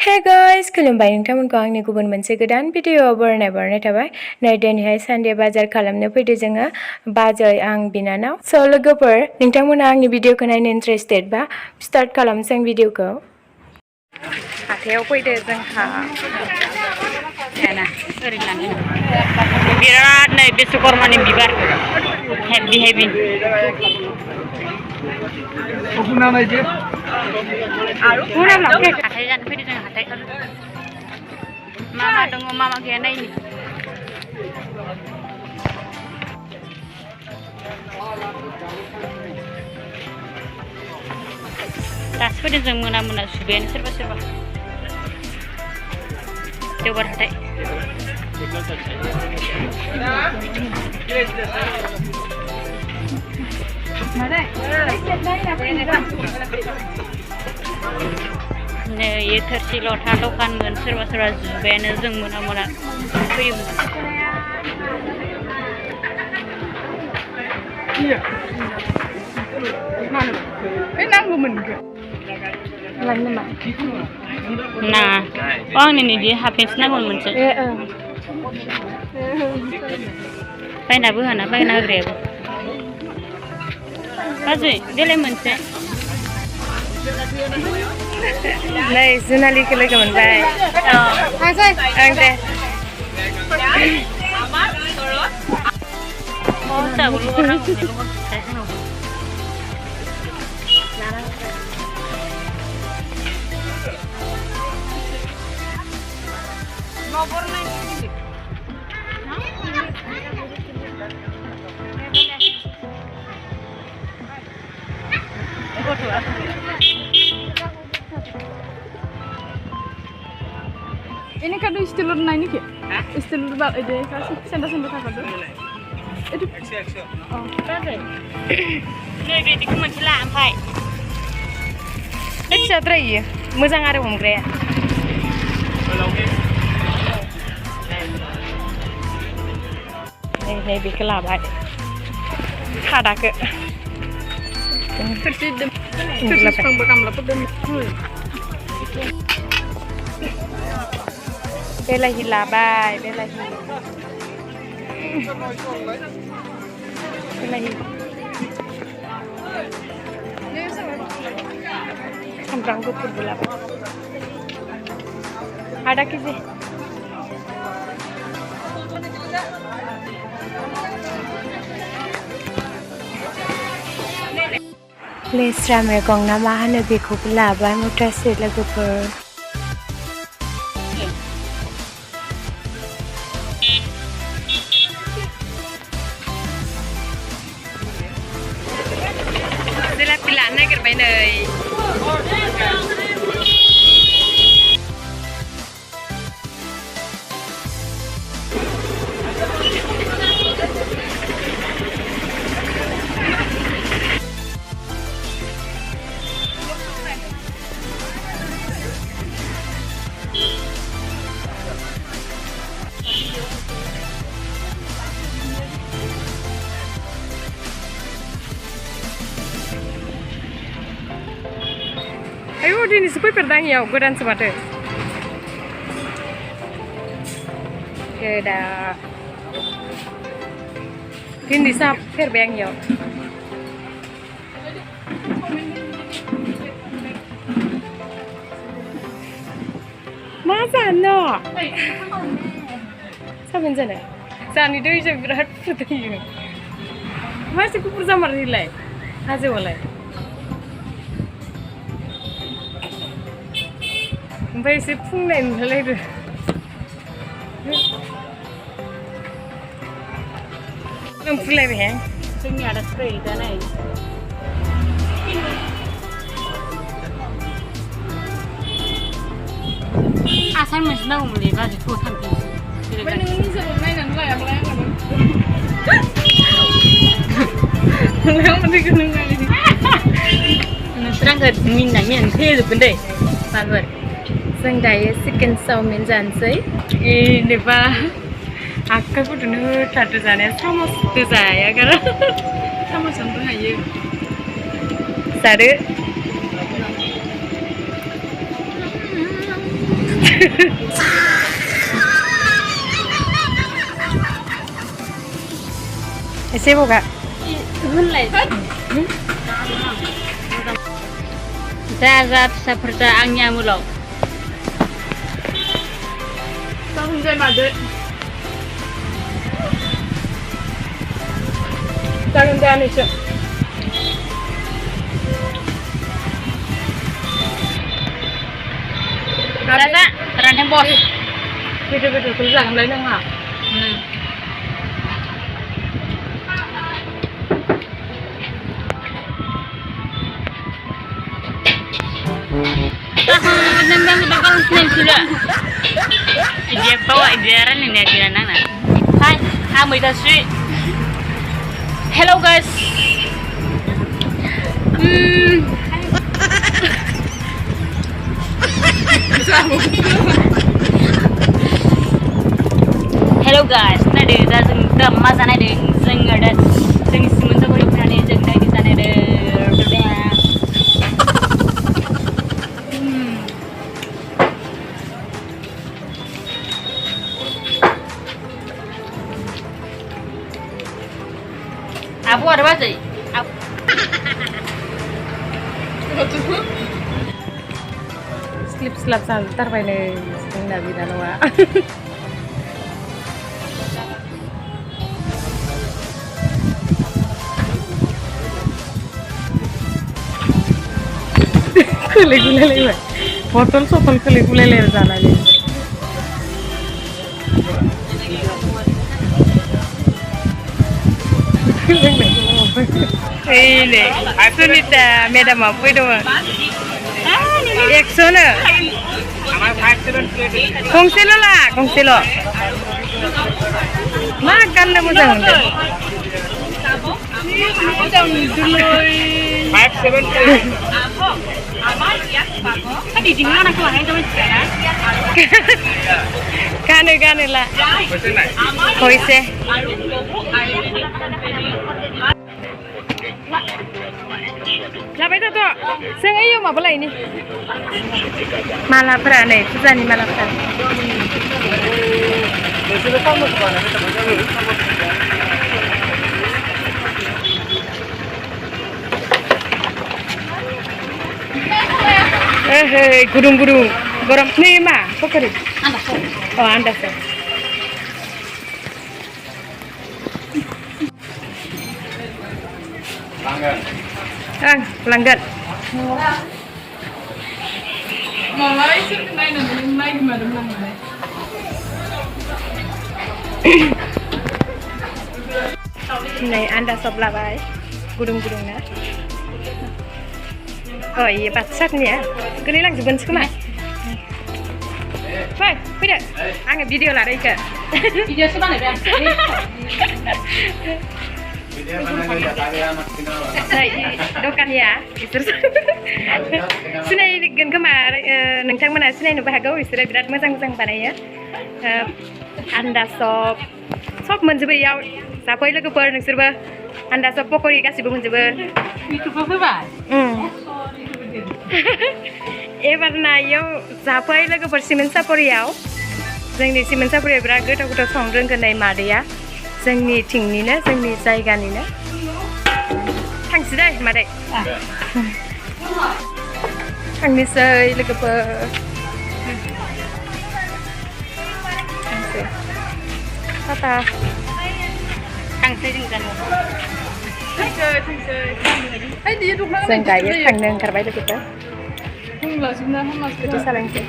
Hey guys, खुलुमबाय नोंथांमोनखौ आंनि गुबुन मोनसे गोदान भिडियोआव बरायनाय थाबाय। नै दिनैहाय सानडे बाजार खालामनो फैदो जोङो बाजै आं बिनानाव। स' लोगोफोर नोंथांमोना आंनि भिडियोखौ नायनो इन्ट्रेस्टेड बा स्टार्ट खालामसै आं भिडियोखौ। हाथायाव फैदो जोंहा बिराद नै बिश्वकर्मानि बिबार हेभि हेभि हाथाय जानो फैदो जों हाथाय मा दङ मा गैया नायनि दासो फैदों जों मोना सुबायानो सोरबा देवबार हाथाय नै थोरसि लथा दखानमोन सोरबा जुबायानो जों मोना फैयोमोन। नाङा आंनो बिदि हाफ पेन्ट नांगौमोन मोनसे बायनाबो होना बायना होग्रायाबो बाजै देलाय मोनसे नै जुनालिखौ लोगो मोनबाय ओं दे ini kan istilur na ini ke? Istilur bal ide kasih senda tak ada. Itu. Oh, bagai. Nih bedi ku moncel ampai. Itu terakhir, muzang ada umgre. Nih bedi labat. Ada ke? Terus pembekam lapor dan. Belahi labai, belahi. Kamprang gupur bola. Ada kisi. Lesra mergong nama hana beku labai mutasi lagupur. Naik nih. Ayo ini supaya perdang ya, gwdan semata. Keda. Ini sap perbang ya. Masa no? Siapa yang sana? Sana itu juga berat putih. Masih kupur sama rilai, hasil oleh. Oमफ्राय एसे फुंनाय नुलायदो नों फुलायबाय जोंनि आदा फैयो दा नाय आसान मोनसे नांगौमोनलै बाजैखौ थांफिनसै ओमफ्राय नों निजेखौ नायनानै लायाबालाय आंनाबो मोनसेखौ नों नायदो नोंसोर आंखौ मिनिनानै थैजोबगोन दै बालबार जों दायो चिकेन चावमिन जानोसै जेनेबा आखाइफोरजोंनो होथारदो जानाया सामसजों जाया गारा सामसजोंबो हायो जादो एसे बगा होनलाय जा फिसाफोर जा आंनि आमोलाव जाहैजाय मादो जागोन जायानैसो Dadah, ranting bos. Video-video kerjaan lain yang nggak? Nendang bakal seneng sudah. Dia bawa idearan ini dia nana. Hai, kami kasih. Hello guys. Hello guys, nade da जों दा मा जानाय दं जोङो दा जोंनि सिमोनसा बोरै फैनानै जों दा जानाय दं Abu ada apa sih? Slip-slap santar nih nggak bisa loa. Kulit-kulit, botol sopal kulit-kulit sana nih. Ini, Sunita, madam apa itu? Eksona. Kongselo lah, kongselo. Makan dah mudah. ถ้าดีจริงๆนะคือให้จะไม่เสียนะ Gane lah. Koise. Siapa itu tuh? Sengaja mau apa ini? Malapra nih, susah nih malapra. Gudung-gudung, gorong nih mah, pokoknya. Oh, anda sih. Pelanggan. Malah itu naik gimana belum Này anda sebelah bay, gudung-gudungnya. Oh iya pas saknya, kini lang gubun sekemah. Baik, tidak, angin video lah Rika. Video sebenarnya ya. Dokan ya, terus. Sinai gan kemar, nongtangmana sinai nu bahagia, istilahnya berat moजां बानायो. Anda sop मोनजोबो याव जाफै लोगोफोर नोंसोरबो आन्दा सब पकरि गासिबो मोनजोबो YouTube फैबाय एबार नायाव जाफै लोगोफोर सिमेन्ट सापरियाव जोंनि सिमेन्ट सापरियाव बिराद गोथाव संनो रोंगोन मादैया जोंनि थिंनिनो जोंनि जायगानिनो थांसै दे मादै थांनोसै लोगोफोर Tata. Tangsै जों जानो Ay, dia duduk Sen kaya, kang neng karbai itu kita. Enggak, sebenarnya masih. Itu saling sih.